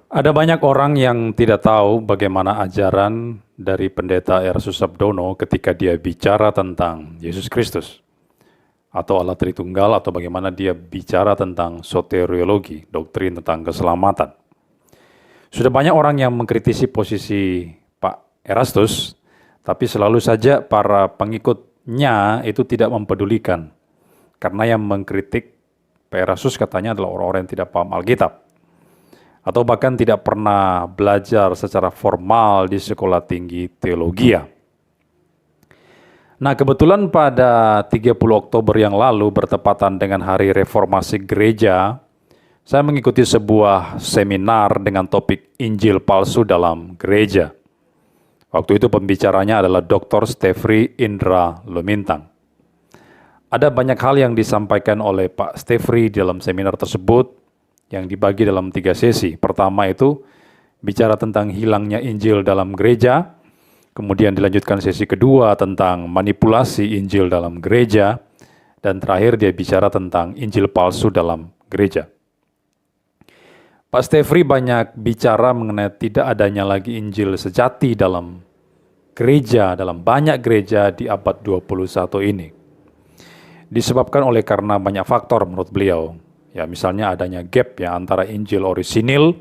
Ada banyak orang yang tidak tahu bagaimana ajaran dari Pendeta Erastus Sabdono ketika dia bicara tentang Yesus Kristus atau Allah Tritunggal, atau bagaimana dia bicara tentang soteriologi, doktrin tentang keselamatan. Sudah banyak orang yang mengkritisi posisi Pak Erastus, tapi selalu saja para pengikutnya itu tidak mempedulikan, karena yang mengkritik Pak Erastus katanya adalah orang-orang yang tidak paham Alkitab, atau bahkan tidak pernah belajar secara formal di sekolah tinggi teologi. Nah, kebetulan pada 30 Oktober yang lalu bertepatan dengan Hari Reformasi Gereja, saya mengikuti sebuah seminar dengan topik Injil palsu dalam gereja. Waktu itu pembicaranya adalah Dr. Stefri Indra Lumintang. Ada banyak hal yang disampaikan oleh Pak Stefri dalam seminar tersebut yang dibagi dalam 3 sesi. Pertama itu bicara tentang hilangnya Injil dalam gereja, kemudian dilanjutkan sesi kedua tentang manipulasi Injil dalam gereja, dan terakhir dia bicara tentang Injil palsu dalam gereja. Pak Stefri banyak bicara mengenai tidak adanya lagi Injil sejati dalam gereja, dalam banyak gereja di abad 21 ini. Disebabkan oleh karena banyak faktor menurut beliau. Ya, misalnya adanya gap ya antara Injil orisinil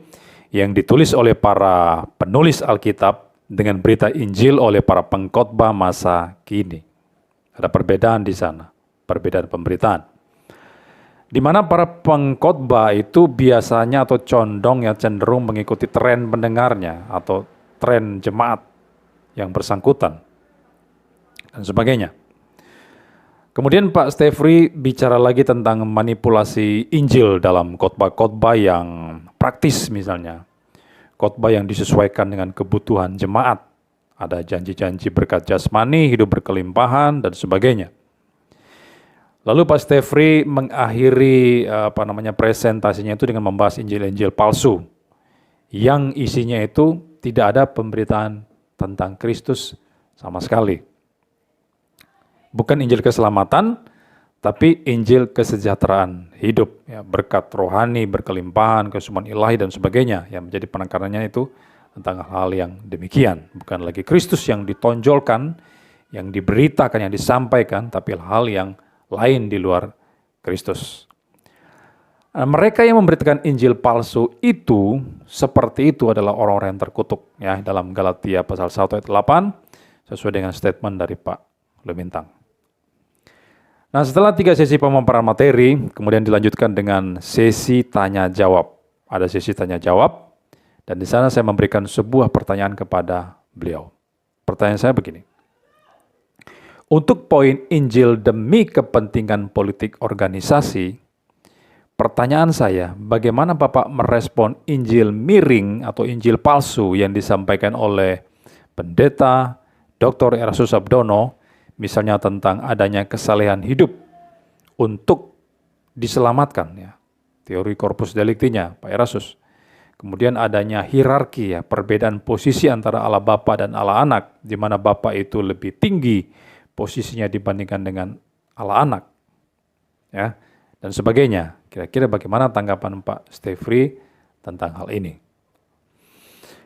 yang ditulis oleh para penulis Alkitab dengan berita Injil oleh para pengkhotbah masa kini. Ada perbedaan di sana, perbedaan pemberitaan. Di mana para pengkhotbah itu biasanya atau condong yang cenderung mengikuti tren pendengarnya atau tren jemaat yang bersangkutan dan sebagainya. Kemudian Pak Stefri bicara lagi tentang manipulasi Injil dalam khotbah-khotbah yang praktis misalnya. Khotbah yang disesuaikan dengan kebutuhan jemaat. Ada janji-janji berkat jasmani, hidup berkelimpahan, dan sebagainya. Lalu Pak Stefri mengakhiri presentasinya itu dengan membahas Injil-Injil palsu. Yang isinya itu tidak ada pemberitaan tentang Kristus sama sekali. Bukan Injil keselamatan, tapi Injil kesejahteraan hidup, ya, berkat rohani, berkelimpahan, kesucian ilahi, dan sebagainya. Yang menjadi penekanannya itu tentang hal yang demikian. Bukan lagi Kristus yang ditonjolkan, yang diberitakan, yang disampaikan, tapi hal yang lain di luar Kristus. Mereka yang memberitakan Injil palsu itu, seperti itu adalah orang-orang yang terkutuk. Ya, dalam Galatia pasal 1 ayat 8, sesuai dengan statement dari Pak Lumintang. Nah, setelah 3 sesi pemaparan materi, kemudian dilanjutkan dengan sesi tanya jawab. Ada sesi tanya jawab, dan di sana saya memberikan sebuah pertanyaan kepada beliau. Pertanyaan saya begini. Untuk poin Injil demi kepentingan politik organisasi, pertanyaan saya, bagaimana Bapak merespon Injil miring atau Injil palsu yang disampaikan oleh Pendeta Dr. Erastus Sabdono, misalnya tentang adanya kesalehan hidup untuk diselamatkan, ya, teori corpus delictinya Pak Erastus. Kemudian adanya hierarki, ya, perbedaan posisi antara Allah Bapa dan Allah Anak, di mana Bapa itu lebih tinggi posisinya dibandingkan dengan Allah Anak, ya, dan sebagainya. Kira-kira bagaimana tanggapan Pak Stefri tentang hal ini?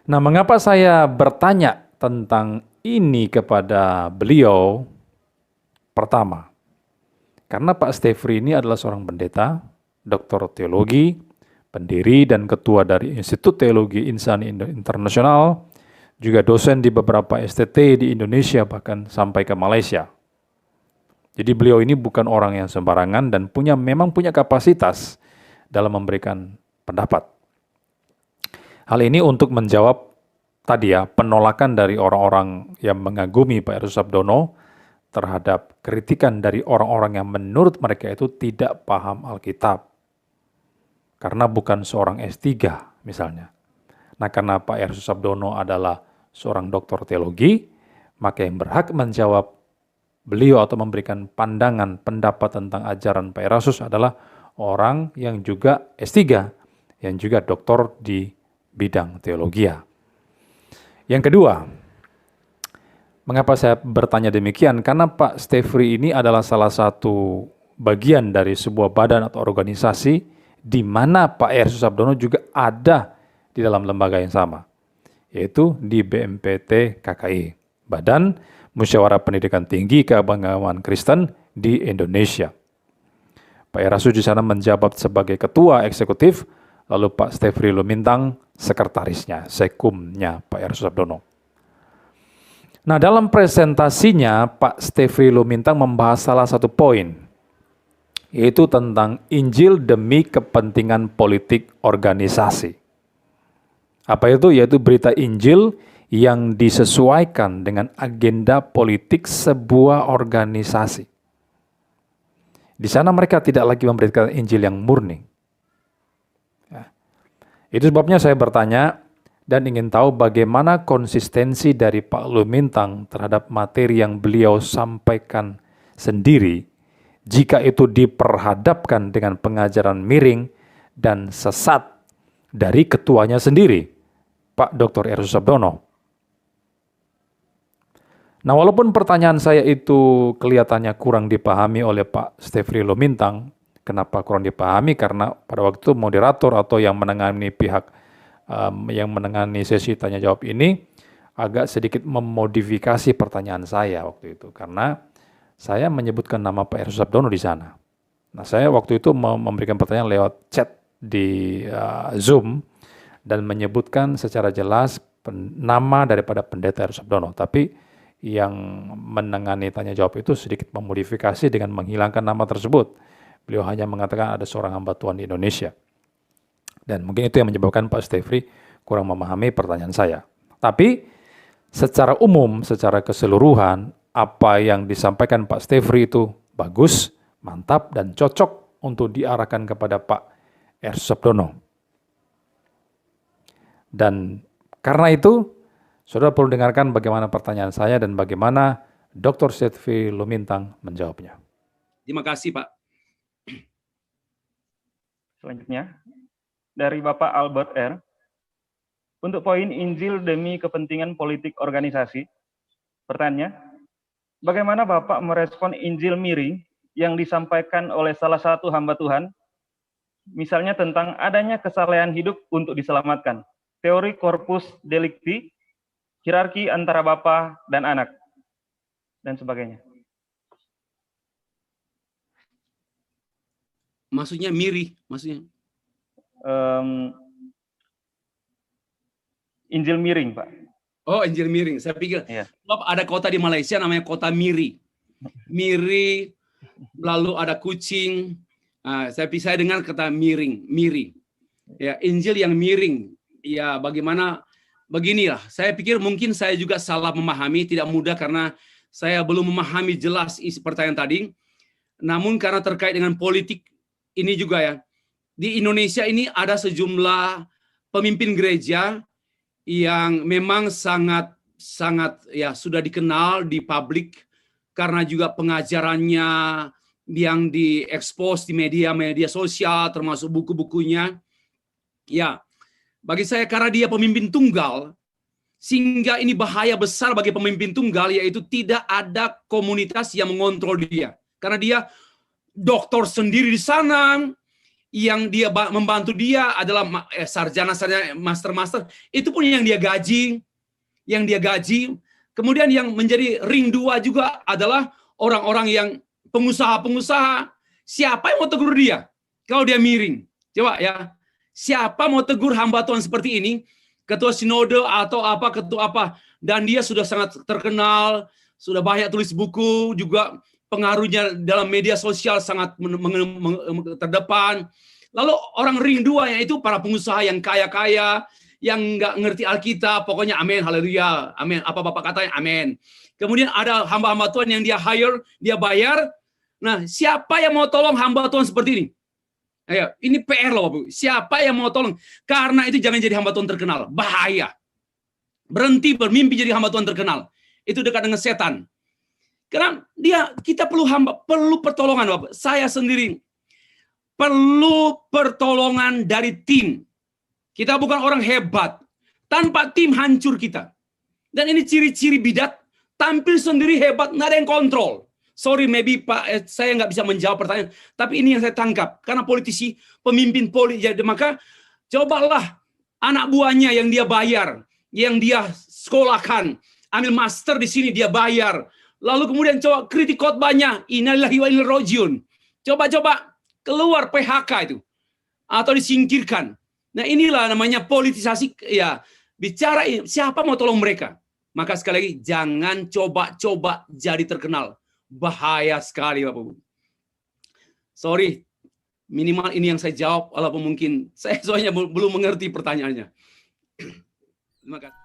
Nah, mengapa saya bertanya tentang ini kepada beliau? Pertama, karena Pak Stefri ini adalah seorang pendeta, doktor teologi, pendiri dan ketua dari Institut Teologi Insani Internasional, juga dosen di beberapa STT di Indonesia, bahkan sampai ke Malaysia. Jadi beliau ini bukan orang yang sembarangan dan memang punya kapasitas dalam memberikan pendapat. Hal ini untuk menjawab tadi, ya, penolakan dari orang-orang yang mengagumi Pak Erastus Sabdono terhadap kritikan dari orang-orang yang menurut mereka itu tidak paham Alkitab. Karena bukan seorang S3 misalnya. Nah, karena Pak Erastus Sabdono adalah seorang doktor teologi, maka yang berhak menjawab beliau atau memberikan pandangan pendapat tentang ajaran Pak Erastus adalah orang yang juga S3, yang juga doktor di bidang teologi. Yang kedua, mengapa saya bertanya demikian? Karena Pak Stefri ini adalah salah satu bagian dari sebuah badan atau organisasi di mana Pak Erastus Sabdono juga ada di dalam lembaga yang sama, yaitu di BMPT KKI, Badan Musyawarah Pendidikan Tinggi Keagamaan Kristen di Indonesia. Pak Erastus di sana menjabat sebagai ketua eksekutif, lalu Pak Stefri Lumintang sekretarisnya, sekumnya Pak Erastus Sabdono. Nah, dalam presentasinya Pak Stefri Lumintang membahas salah satu poin, yaitu tentang Injil demi kepentingan politik organisasi. Apa itu? Yaitu berita Injil yang disesuaikan dengan agenda politik sebuah organisasi. Di sana mereka tidak lagi memberitakan Injil yang murni. Ya. Itu sebabnya saya bertanya dan ingin tahu bagaimana konsistensi dari Pak Lumintang terhadap materi yang beliau sampaikan sendiri, jika itu diperhadapkan dengan pengajaran miring dan sesat dari ketuanya sendiri, Pak Dr. Erastus Sabdono. Nah, walaupun pertanyaan saya itu kelihatannya kurang dipahami oleh Pak Stefri Lumintang, kenapa kurang dipahami? Karena pada waktu itu moderator atau yang menangani yang menangani sesi tanya jawab ini agak sedikit memodifikasi pertanyaan saya waktu itu, karena saya menyebutkan nama Pak Erastus Sabdono di sana. Nah, saya waktu itu memberikan pertanyaan lewat chat di Zoom dan menyebutkan secara jelas nama daripada pendeta Erastus Sabdono. Tapi yang menangani tanya jawab itu sedikit memodifikasi dengan menghilangkan nama tersebut. Beliau hanya mengatakan ada seorang hamba Tuhan di Indonesia. Dan mungkin itu yang menyebabkan Pak Stefri kurang memahami pertanyaan saya. Tapi secara umum, secara keseluruhan, apa yang disampaikan Pak Stefri itu bagus, mantap, dan cocok untuk diarahkan kepada Pak Erastus Sabdono. Dan karena itu, saudara perlu dengarkan bagaimana pertanyaan saya dan bagaimana Dr. Stefri Lumintang menjawabnya. Terima kasih, Pak. Selanjutnya, dari Bapak Albert R. Untuk poin Injil demi kepentingan politik organisasi, pertanyaannya, bagaimana Bapak merespon Injil miring yang disampaikan oleh salah satu hamba Tuhan, misalnya tentang adanya kesalehan hidup untuk diselamatkan, teori corpus delicti, hierarki antara bapa dan anak, dan sebagainya. Maksudnya miri, maksudnya? Injil miring, Pak. Oh, Injil miring. Saya pikir ada kota di Malaysia namanya kota Miri. Miri, lalu ada kucing. Saya dengar kata miring, miri. Ya, Injil yang miring. Ya, bagaimana? Beginilah. Saya pikir mungkin saya juga salah memahami, tidak mudah karena saya belum memahami jelas isi pertanyaan tadi. Namun karena terkait dengan politik ini juga ya. Di Indonesia ini ada sejumlah pemimpin gereja yang memang sangat ya sudah dikenal di publik karena juga pengajarannya yang diekspos di media sosial termasuk buku-bukunya. Ya, bagi saya karena dia pemimpin tunggal sehingga ini bahaya besar bagi pemimpin tunggal, yaitu tidak ada komunitas yang mengontrol dia. Karena dia doktor sendiri di sana, yang dia membantu dia adalah sarjana, master, itu pun yang dia gaji. Kemudian yang menjadi ring 2 juga adalah orang-orang yang pengusaha-pengusaha. Siapa yang mau tegur dia kalau dia miring? Coba ya, siapa mau tegur hamba Tuhan seperti ini? Ketua sinode atau apa, ketua apa? Dan dia sudah sangat terkenal, sudah banyak tulis buku, juga pengaruhnya dalam media sosial sangat terdepan. Lalu orang ring 2 yaitu para pengusaha yang kaya-kaya, yang nggak ngerti Alkitab, pokoknya amin, haleluya, amin. Apa Bapak katanya, amin. Kemudian ada hamba-hamba Tuhan yang dia hire, dia bayar. Nah, siapa yang mau tolong hamba Tuhan seperti ini? Ayo, ini PR loh Bapak. Siapa yang mau tolong? Karena itu jangan jadi hamba Tuhan terkenal, bahaya. Berhenti bermimpi jadi hamba Tuhan terkenal. Itu dekat dengan setan. Karena kita perlu pertolongan Bapak. Saya sendiri perlu pertolongan dari tim. Kita bukan orang hebat. Tanpa tim hancur kita. Dan ini ciri-ciri bidat. Tampil sendiri hebat, nggak ada yang kontrol. Sorry, maybe Pak, saya nggak bisa menjawab pertanyaan. Tapi ini yang saya tangkap. Karena politisi, pemimpin politik. Maka cobalah anak buahnya yang dia bayar, yang dia sekolahkan, ambil master di sini dia bayar. Lalu kemudian coba kritik khotbahnya, innalillahi wa inna ilaihi rajiun. Coba keluar PHK itu atau disingkirkan. Nah, inilah namanya politisasi ya. Bicara siapa mau tolong mereka? Maka sekali lagi jangan coba-coba jadi terkenal. Bahaya sekali Bapak Ibu. Sorry, minimal ini yang saya jawab walaupun mungkin saya soalnya belum mengerti pertanyaannya. Terima kasih.